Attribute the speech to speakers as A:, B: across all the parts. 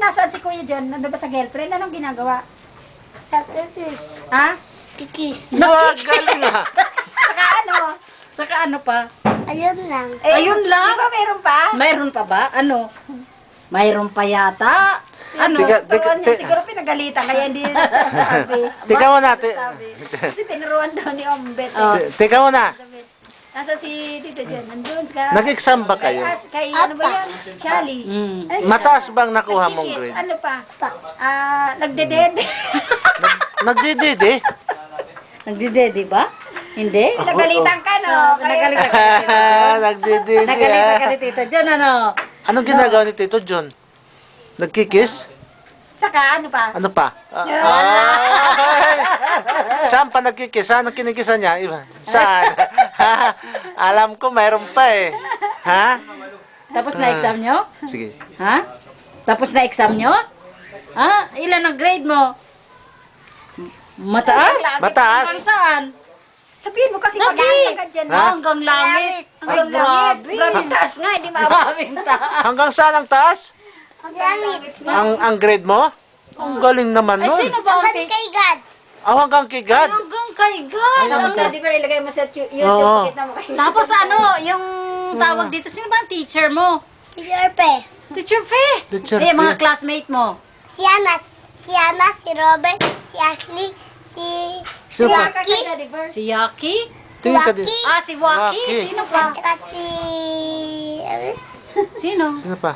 A: nasaan si Kuya John? Nandun ba sa girlfriend? Anong ginagawa?
B: Kikis.
A: Ha?
B: Kikis.
C: Wag, galing ah.
A: Saka ano?
D: Saka ano pa?
B: Ayun lang.
D: Ayun lang.
A: Di ba meron pa?
D: Mayroon pa ba? Ano? Mayroon pa yata. Ano?
A: Turuan niya. Siguro pinagalitan kaya hindi na sasabi.
C: Tika mo na.
A: Kasi tinuruan daw ni Ombet.
D: Oh.
C: Tika mo na.
A: Nasa si Tito John. Nandun ka.
C: Nag-exam ba kayo?
A: Kay ano ba yan? Shally. Ay,
C: Mataas bang nakuha mong
A: Kikis,
C: grade?
A: ano pa? Nagdedede.
C: Nagdididi?
D: Nagdidedi ba? Hindi?
A: Nagalitan ka, no?
D: Nagalitan ka ni Tito John.
C: Nagdididi
D: Nagalitan ka
C: ah.
D: ni Tito John, ano?
C: Anong ginagawa ni Tito John? Nagkikis?
A: Tsaka ano pa?
C: Ano pa? Ay! Saan pa nagkikis? Saan ang kinikisan niya? Iba. Saan? Alam ko mayroon pa eh. Ha?
D: Tapos na exam nyo?
C: Sige.
D: Ha? Tapos na exam nyo? Ha? Ilan ang grade mo? Mataas?
C: Mataas?
D: Hanggang saan?
A: Sabihin mo kasi
D: Sabi!
A: mag-aantay ka dyan.
C: Ha?
D: Hanggang langit. Ay,
A: Hanggang langit.
D: grabe.
A: Grabe taas nga, hindi maabot.
D: Grabing taas.
C: Hanggang saan ang taas?
B: Langit.
C: Ang grade mo? Ang galing naman
D: Ay,
C: nun.
D: sino ba ang
B: Hanggang kay God.
C: Hanggang kay God.
D: Hanggang kay God.
A: Tapos na, di ba ilagay mo sa YouTube,
C: Oo.
A: pakita mo kayo.
D: Tapos ano, yung tawag dito, sino ba ang teacher mo?
B: Teacher Pe.
D: Teacher Fe.
C: Teacher
D: Eh, mga
C: Fe.
D: classmate mo.
B: Si Ana, si Robert, si Ashley, si
C: Sino pa?
A: Kaka kay Daddy Bird.
D: Si Yaki.
C: Tingin ka din.
B: Waki.
D: Ah, si Waki.
C: Waki.
D: Sino pa?
B: Tsaka si...
D: Sino?
C: Sino pa?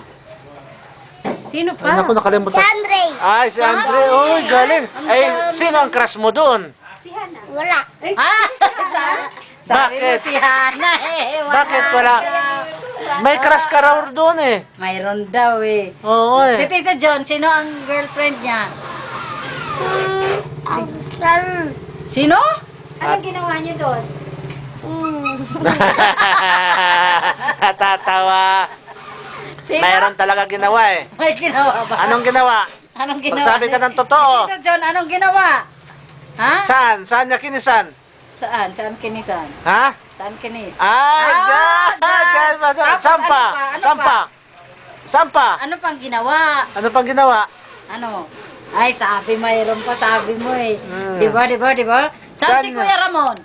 D: Sino
C: Ay,
D: pa?
C: naku,
B: Si
C: nakalimutan.
B: Andre.
C: Ay, si Andre. Uy, galing. Ay, sino ang crush mo doon?
A: Si Hana.
B: Wala.
D: Ah, sabi mo
C: Bakit?
D: si Hana eh.
C: Bakit wala? May crush ka raw doon eh.
D: Mayroon daw eh.
C: Oo
D: Si
C: eh.
D: Tita John, sino ang girlfriend niya? Sino?
A: Anong ginawa niyo doon?
C: Natatawa.
D: Sino?
C: Mayroon talaga ginawa eh.
D: May ginawa ba?
C: Anong ginawa?
D: Anong ginawa?
C: Magsabi ka ng totoo.
D: Tita John, anong ginawa? Ha?
C: Saan? Saan niya kinisan?
D: Saan? Saan kinisan?
C: Ha?
D: Saan kinis?
C: Ay,
D: Ah,
C: dyan.
D: Tapos
C: Sampa.
D: ano pa? Ano
C: Sampa. Sampa.
D: Ano pang ginawa?
C: Ano pang ginawa?
D: Ano? Ay, sabi mayroon pa, sabi mo eh.
C: Hmm.
D: Di ba? Saan
C: Saan
D: si
C: na?
D: Kuya Ramon?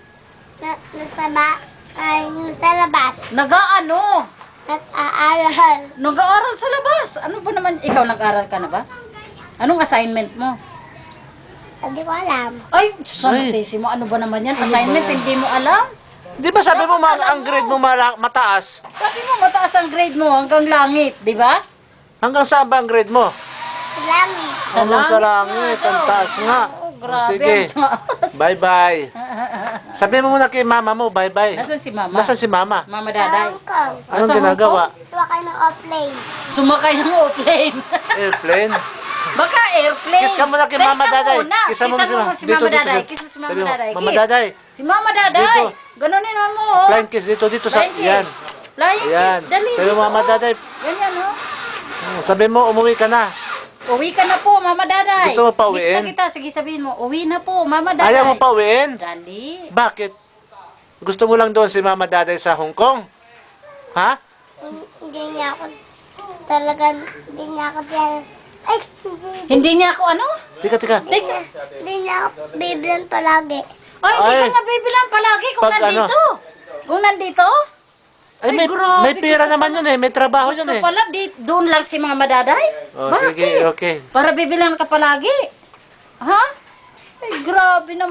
B: Nasa labas.
D: Nag-ano?
B: Nag-aaral.
D: Nag-aaral sa labas. Ano ba naman? Ikaw nag-aaral ka na ba? Anong assignment mo?
B: Hindi ko alam.
D: Ay, sanatissimo. Ano ba naman yan? Assignment, hindi mo alam?
C: Di ba sabi mo ang grade mo mataas?
D: Sabi mo, mataas ang grade mo hanggang langit, di ba?
C: Hanggang saan ba ang grade mo?
B: Langit.
C: Hanggang sa langit. Ang taas nga.
D: Oh, grabe
C: Sige.
D: ang taas.
C: Bye-bye. Sabi mo muna kay mama mo, bye-bye.
D: Nasaan si Mama?
C: Nasaan si mama?
D: Mama
B: Sa
D: Daday.
B: Hong Kong.
C: Anong
D: Nasa Hong
C: ginagawa?
B: Suwakay ng off-lane.
D: Sumakay ng airplane.
C: Airplane?
D: Baka airplane.
C: Kiss ka muna kay Mama Daday.
D: Kiss mo si Mama Daday. Kiss mo si Mama
C: Sabi mo,
D: Daday.
C: Mama
D: Kiss.
C: Daday.
D: Si Mama Daday.
C: Dito.
D: Ganunin mo. Oh.
C: Flying kiss dito sa...
D: Flying kiss.
C: Yan.
D: Flying
C: Ayan.
D: kiss. Dali.
C: Sabi mo, Mama
D: oh.
C: Daday.
D: Ganyan, oh.
C: Sabi mo, umuwi ka na.
D: Uwi ka na po, Mama Daday.
C: Gusto mo pa
D: Miss
C: uwiin?
D: na kita. Sige, sabihin mo. Uwi na po, Mama Daday.
C: Ayaw mo pa uwiin?
D: Dali.
C: Bakit? Gusto mo lang doon si Mama Daday sa Hong Kong? Ha?
B: Hindi niya ako talagang, hindi niya ako dyan. Ay,
D: Hindi niya ako ano?
C: Tika.
B: hindi niya ako bibilan palagi.
D: Ay, hindi
C: Ay.
D: ka na bibilang palagi kung
C: Pag ano?
D: nandito. Kung nandito?
C: Ay,
D: grabe,
C: may pera
D: gusto
C: naman yun eh. May trabaho yun
D: Gusto
C: eh.
D: pala, doon lang si Mama Daday?
C: Oh,
D: Bakit?
C: sige, okay.
D: Para bibilang ka palagi? Ha? Ay, grabe naman.